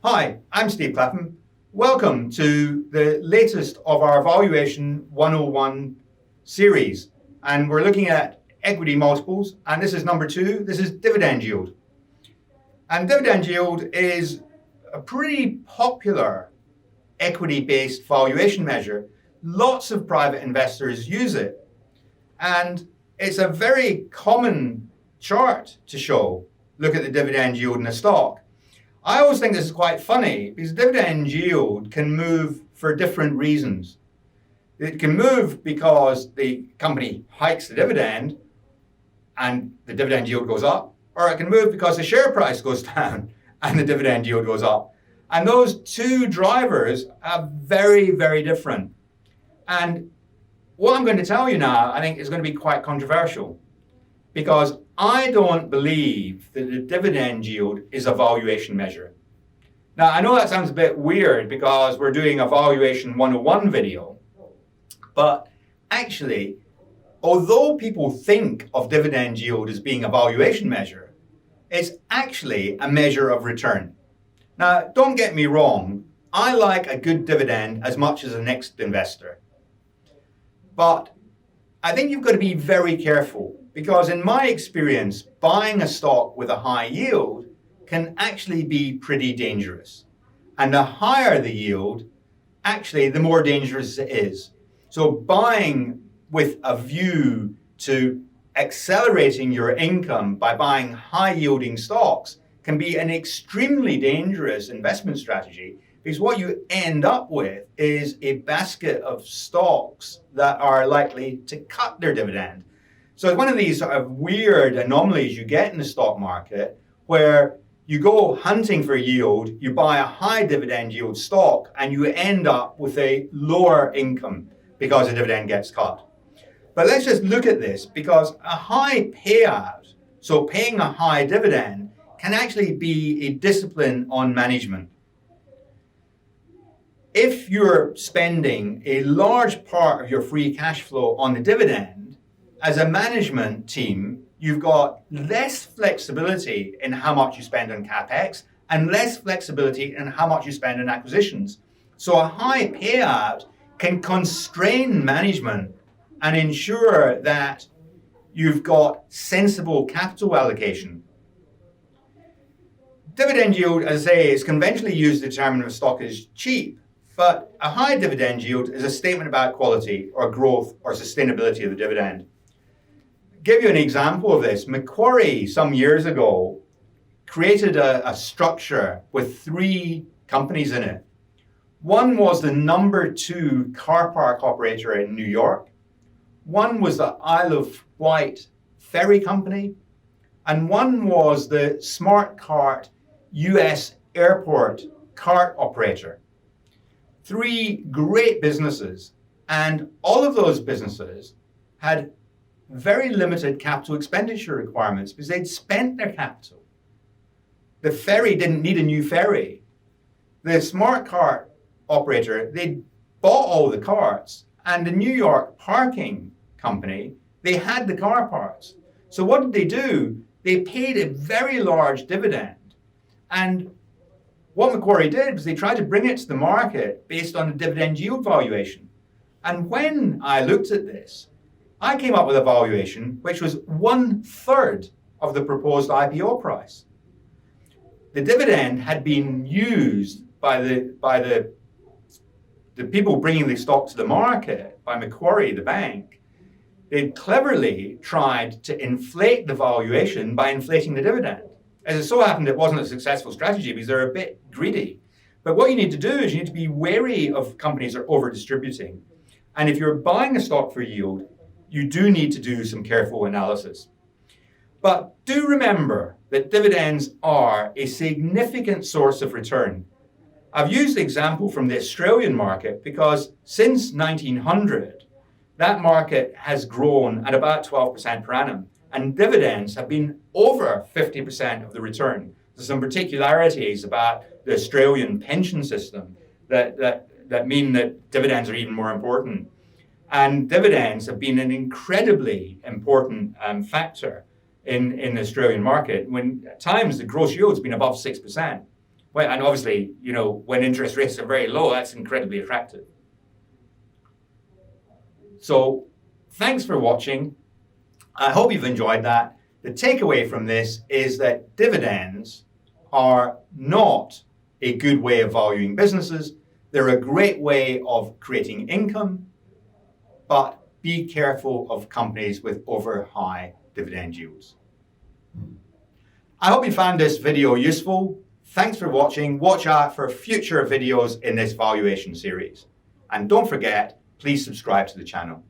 Hi, I'm Steve Clapham. Welcome to the latest of our Valuation 101 series. And we're looking at equity multiples, and this is number 2. This is dividend yield. And dividend yield is a pretty popular equity-based valuation measure. Lots of private investors use it. And it's a very common chart to show. Look at the dividend yield in a stock. I always think this is quite funny because dividend yield can move for different reasons. It can move because the company hikes the dividend and the dividend yield goes up, or it can move because the share price goes down and the dividend yield goes up. And those two drivers are very, very different. And what I'm going to tell you now, I think, is going to be quite controversial because I don't believe that the dividend yield is a valuation measure. Now, I know that sounds a bit weird because we're doing a Valuation 101 video, but actually, although people think of dividend yield as being a valuation measure, it's actually a measure of return. Now, don't get me wrong, I like a good dividend as much as the next investor. But I think you've got to be very careful because in my experience, buying a stock with a high yield can actually be pretty dangerous. And the higher the yield, actually, the more dangerous it is. So buying with a view to accelerating your income by buying high-yielding stocks can be an extremely dangerous investment strategy because what you end up with is a basket of stocks that are likely to cut their dividend. So it's one of these sort of weird anomalies you get in the stock market where you go hunting for yield, you buy a high dividend yield stock, and you end up with a lower income because the dividend gets cut. But let's just look at this because a high payout, so paying a high dividend, can actually be a discipline on management. If you're spending a large part of your free cash flow on the dividend, as a management team, you've got less flexibility in how much you spend on CapEx and less flexibility in how much you spend on acquisitions. So a high payout can constrain management and ensure that you've got sensible capital allocation. Dividend yield, as I say, is conventionally used to determine if a stock is cheap, but a high dividend yield is a statement about quality or growth or sustainability of the dividend. Give you an example of this. Macquarie, some years ago, created a structure with 3 companies in it. One was the number 2 car park operator in New York. One was the Isle of Wight ferry company. And one was the Smart Cart US airport cart operator. 3 great businesses. And all of those businesses had very limited capital expenditure requirements because they'd spent their capital. The ferry didn't need a new ferry. The smart cart operator, they bought all the carts, and the New York parking company, they had the car parks. So what did they do? They paid a very large dividend. And what Macquarie did was they tried to bring it to the market based on a dividend yield valuation. And when I looked at this, I came up with a valuation which was 1/3 of the proposed IPO price. The dividend had been used by the people bringing the stock to the market, by Macquarie, the bank. They cleverly tried to inflate the valuation by inflating the dividend. As it so happened, it wasn't a successful strategy because they're a bit greedy. But what you need to do is you need to be wary of companies that are over-distributing. And if you're buying a stock for yield, you do need to do some careful analysis. But do remember that dividends are a significant source of return. I've used the example from the Australian market because since 1900, that market has grown at about 12% per annum, and dividends have been over 50% of the return. There's some particularities about the Australian pension system that mean that dividends are even more important. And dividends have been an incredibly important factor in the Australian market. When at times the gross yield has been above 6%. Well, and obviously, when interest rates are very low, that's incredibly attractive. So thanks for watching. I hope you've enjoyed that. The takeaway from this is that dividends are not a good way of valuing businesses. They're a great way of creating income, but be careful of companies with over high dividend yields. I hope you found this video useful. Thanks for watching. Watch out for future videos in this valuation series. And don't forget, please subscribe to the channel.